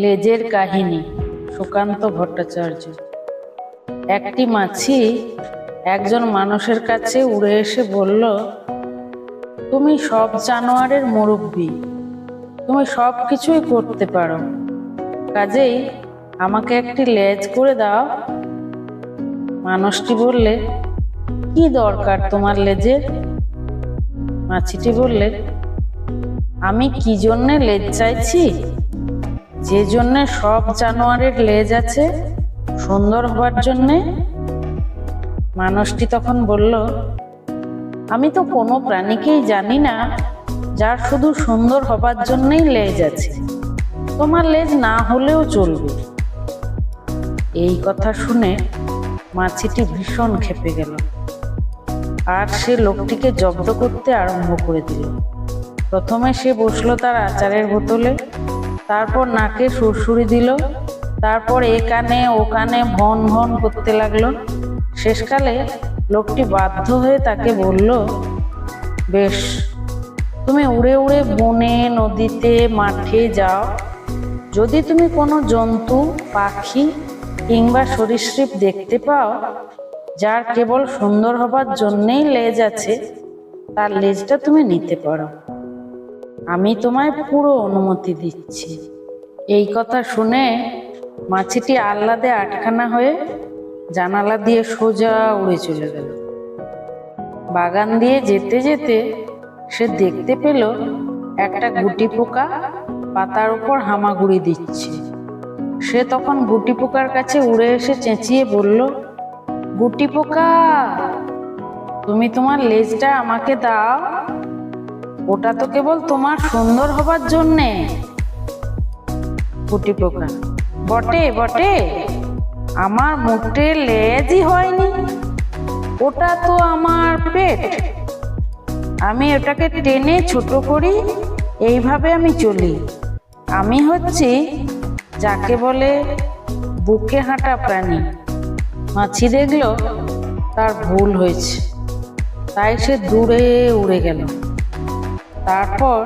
লেজের কাহিনী সুকান্ত ভট্টাচার্য। একটি মাছি একজন মানুষের কাছে উড়ে এসে বলল, তুমি সব জানোয়ারের মুরব্বি, তুমি সব কিছুই করতে পারো, কাজেই আমাকে একটি লেজ করে দাও। মানুষটি বললে, কি দরকার তোমার লেজের? মাছিটি বললে, আমি কি জন্যে লেজ চাইছি? যে জন্যে সব জানোয়ারের লেজ আছে, সুন্দর হবার জন্যে। মানুষটি তখন বলল, আমি তো কোনো প্রাণীকেই জানি না যার শুধু সুন্দর হবার জন্যই লেজ আছে, তোমার লেজ না হলেও চলবে। এই কথা শুনে মাছিটি ভীষণ ক্ষেপে গেল, আর সে লোকটিকে জব্দ করতে আরম্ভ করে দিল। প্রথমে সে বসলো তার আচারের বোতলে, তারপর নাকে সুরসুরি দিল, তারপর এ কানে ও কানে ভন ভন করতে লাগলো। শেষকালে লোকটি বাধ্য হয়ে তাকে বলল, বেশ, তুমি উড়ে উড়ে বনে, নদীতে, মাঠে যাও। যদি তুমি কোনো জন্তু, পাখি কিংবা সরীসৃপ দেখতে পাও যার কেবল সুন্দর হবার জন্যেই লেজ আছে, তার লেজটা তুমি নিতে পারো, আমি তোমায় পুরো অনুমতি দিচ্ছি। এই কথা শুনে মাছিটি আহ্লাদে আটখানা হয়ে জানালা দিয়ে সোজা উড়ে চলে গেল। বাগান দিয়ে যেতে যেতে সে দেখতে পেল একটা গুটি পোকা পাতার উপর হামাগুড়ি দিচ্ছে। সে তখন গুটি পোকার কাছে উড়ে এসে চেঁচিয়ে বলল, গুটি পোকা, তুমি তোমার লেজটা আমাকে দাও, ওটা তো কেবল তোমার সুন্দর হবার জন্যে। গুটি পোকা, বটে বটে, আমার মোটে লেজই হয়নি, ওটা তো আমার পেট, আমি ওটাকে টেনে ছোট করি, এইভাবে আমি চলি। আমি হচ্ছি যাকে বলে বুকে হাঁটা প্রাণী। মাছি দেখলো তার ভুল হয়েছে, তাই সে দূরে উড়ে গেল। তারপর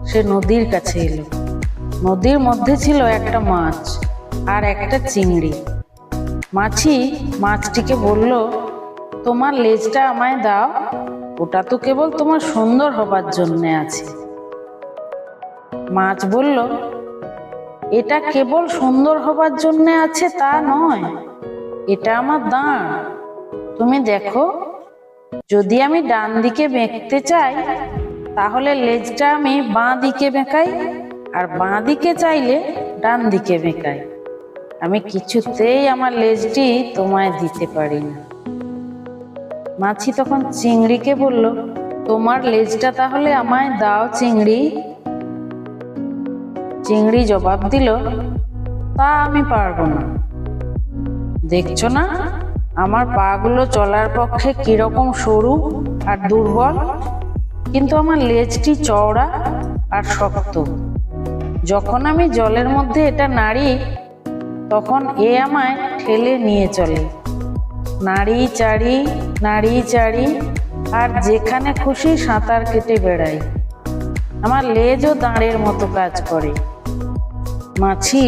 সে নদীর কাছে এলো। নদীর মধ্যে ছিল একটা মাছ আর একটা চিংড়ি। মাছি মাছটিকে বলল, তোমার লেজটা আমায় দাও, ওটা তো কেবল তোমার সুন্দর হবার জন্যে আছে। মাছ বলল, এটা কেবল সুন্দর হবার জন্যে আছে তা নয়, এটা আমার দাঁড়। তুমি দেখো, যদি আমি ডান দিকে বেঁকতে চাই তাহলে লেজটা আমি বাঁ দিকে বেঁকাই, আর বাঁ দিকে চাইলে ডান দিকে বেঁকাই। আমি কিছুতেই আমার লেজটি তোমায় দিতে পারি না। মাছি তখন চিংড়িকে বলল, তোমার লেজটা তাহলে আমায় দাও চিংড়ি। চিংড়ি জবাব দিল, তা আমি পারবো না। দেখছো না আমার পাগুলো চলার পক্ষে কিরকম সরু আর দুর্বল, কিন্তু আমার লেজটি চওড়া আর শক্ত। যখন আমি জলের মধ্যে এটা নাড়ি, তখন এ আমায় ঠেলে নিয়ে চলে, নাড়ি চাড়ি নাড়ি চাড়ি, আর যেখানে খুশি সাঁতার কেটে বেড়াই। আমার লেজও দাঁড়ের মতো কাজ করে। মাছি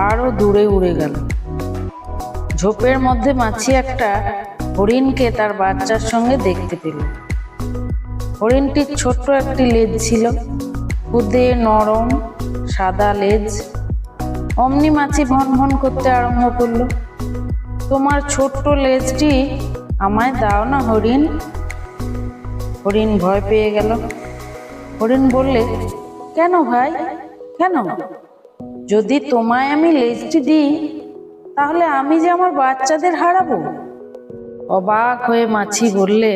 আরো দূরে উড়ে গেল। ঝোপের মধ্যে মাছি একটা হরিণকে তার বাচ্চার সঙ্গে দেখতে পেল। হরিণটির ছোট্ট একটি লেজ ছিল, খুদে নরম সাদা লেজ। অমনি মাছি ভন ভন করতে আরম্ভ করলো, তোমার ছোট্ট লেজটি আমায় দাও না হরিণ। হরিণ ভয় পেয়ে গেল। হরিণ বললে, কেন ভাই, কেন? যদি তোমায় আমি লেজটি দিই তাহলে আমি যে আমার বাচ্চাদের হারাবো। অবাক হয়ে মাছি বললে,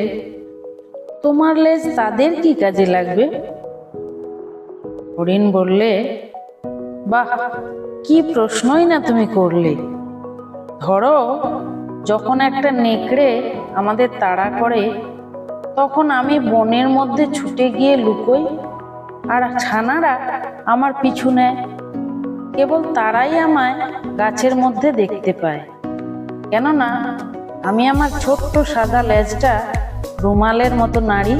তোমার লেজ তাদের কি কাজে লাগবে? হরিণ বললে, বাহ, কি প্রশ্নই না তুমি করলে। ধরো, যখন একটা নেকড়ে আমাদের তাড়া করে, তখন আমি বনের মধ্যে ছুটে গিয়ে লুকোই, আর ছানারা আমার পিছু নেয়। কেবল তারাই আমায় গাছের মধ্যে দেখতে পায়, কেননা আমি আমার ছোট্ট সাদা লেজটা রুমালের মতো নাড়ি,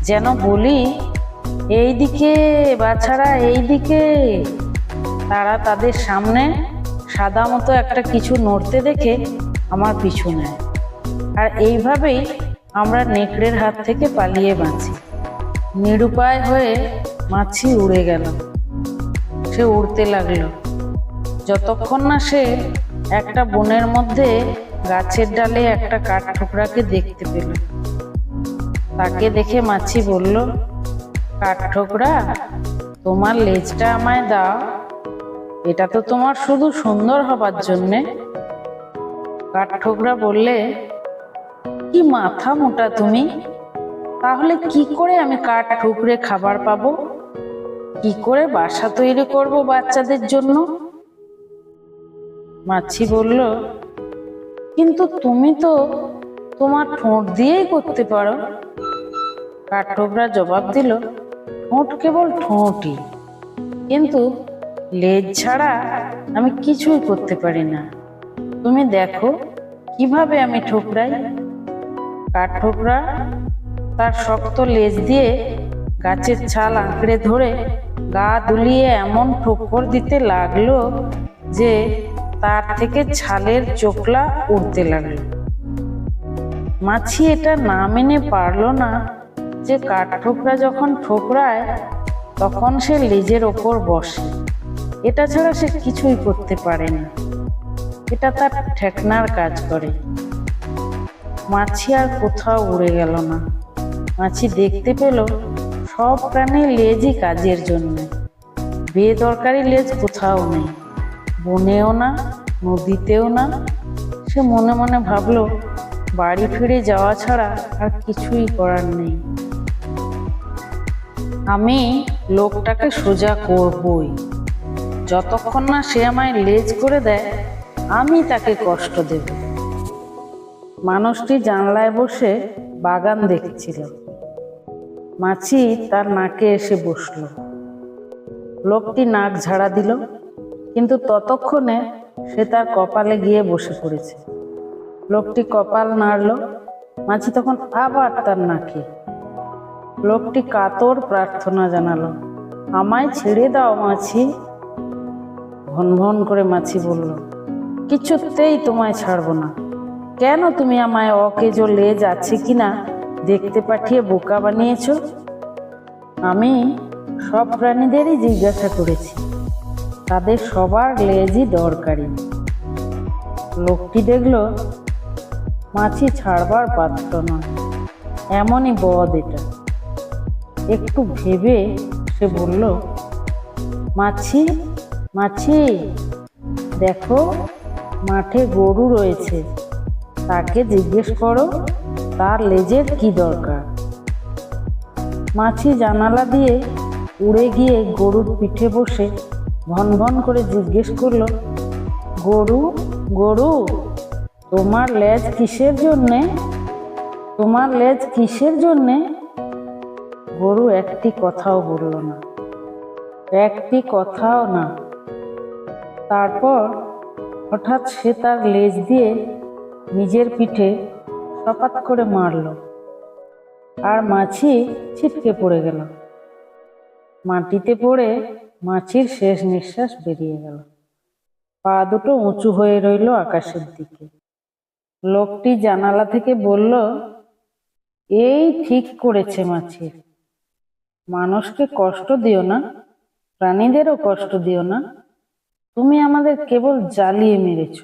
যেন বলি, এই দিকে বাছারা, এই দিকে। তারা তাদের সামনে সাদা মতো একটা কিছু নড়তে দেখে আমার পিছু নেয়। আর এইভাবেই আমরা নেকড়ের হাত থেকে পালিয়ে বাঁচি। নিরুপায় হয়ে মাছি উড়ে গেল। সে উড়তে লাগলো যতক্ষণ না সে একটা বনের মধ্যে গাছের ডালে একটা কাঠঠোকরাকে দেখতে পেল। তাকে দেখে মাছি বলল, কাঠঠোকরা, তোমার লেজটা আমায় দাও। এটা তো তোমার শুধু সুন্দর হবার জন্যে। কাঠঠোকরা বললে, কি মাথা মোটা তুমি! তাহলে কি করে আমি কাঠ ঠুকরে খাবার পাবো? কি করে বাসা তৈরি করব বাচ্চাদের জন্য? মাছি বলল, কিন্তু তুমি তো তোমার ঠোঁট দিয়েই করতে পারো। কাঠঠোকরা জবাব দিল, ঠোঁট কেবল ঠোঁটই, কিন্তু লেজ ছাড়া আমি কিছুই করতে পারি না। তুমি দেখো কিভাবে আমি ঠোকরাই। কাঠঠোকরা তার শক্ত লেজ দিয়ে গাছের ছাল আঁকড়ে ধরে গা দুলিয়ে এমন ঠোক্কর দিতে লাগলো যে তার থেকে ছালের চোখলা উড়তে লাগলো। মাছি এটা না মেনে পারলো না যে কাঠঠোকরা যখন ঠোকরায় তখন সে লেজের ওপর বসে। এটা ছাড়া সে কিছুই করতে পারে না। এটা তার ঠেকনার কাজ করে। মাছি আর কোথাও উড়ে গেল না। মাছি দেখতে পেল সব প্রাণীর লেজই কাজের জন্য। বেদরকারি লেজ কোথাও নেই, বনেও না, নদীতেও না। সে মনে মনে ভাবলো, বাড়ি ফিরে যাওয়া ছাড়া আর কিছুই করার নেই। আমি লোকটাকে সোজা করবই। যতক্ষণ না সে আমায় লেজ করে দেয়, আমি তাকে কষ্ট দেব। মানুষটি জানলায় বসে বাগান দেখছিল। মাছি তার নাকে এসে বসল। লোকটি নাক ঝাড়া দিল, কিন্তু ততক্ষণে সে তার কপালে গিয়ে বসে পড়েছে। লোকটি কপাল নাড়ল, মাছি তখন আবার তার নাকে। লোকটি কাতর প্রার্থনা জানালো, আমায় ছেড়ে দাও মাছি। ভন ভন করে মাছি বলল, কিছুতেই তোমায় ছাড়বো না। কেন তুমি আমায় অকেজো লেজ আছে কিনা দেখতে পাঠিয়ে বোকা বানিয়েছ? আমি সব প্রাণীদেরই জিজ্ঞাসা করেছি, তাদের সবার লেজই দরকারি। লোকটি দেখল মাছি ছাড়বার পাত্র নয়, এমনই বদ এটা। একটু ভেবে সে বলল, মাছি মাছি, দেখো মাঠে গরু রয়েছে, তাকে জিজ্ঞেস করো তার লেজের কি দরকার। মাছি জানালা দিয়ে উড়ে গিয়ে গরুর পিঠে বসে ভন ভন করে জিজ্ঞেস করলো, গরু গরু, তোমার লেজ কিসের জন্যে? তোমার লেজ কিসের জন্যে? গরু একটি কথাও বলল না, একটি কথাও না। তারপর হঠাৎ সে তার লেজ দিয়ে নিজের পিঠে সপাত করে মারল, আর মাছি ছিটকে পড়ে গেল। মাটিতে পড়ে মাছির শেষ নিঃশ্বাস বেরিয়ে গেল। পা দুটো উঁচু হয়ে রইল আকাশের দিকে। লোকটি জানালা থেকে বলল, এই ঠিক করেছে মাছি, মানুষকে কষ্ট দিও না, প্রাণীদেরও কষ্ট দিও না। তুমি আমাদের কেবল জ্বালিয়ে মেরেছ।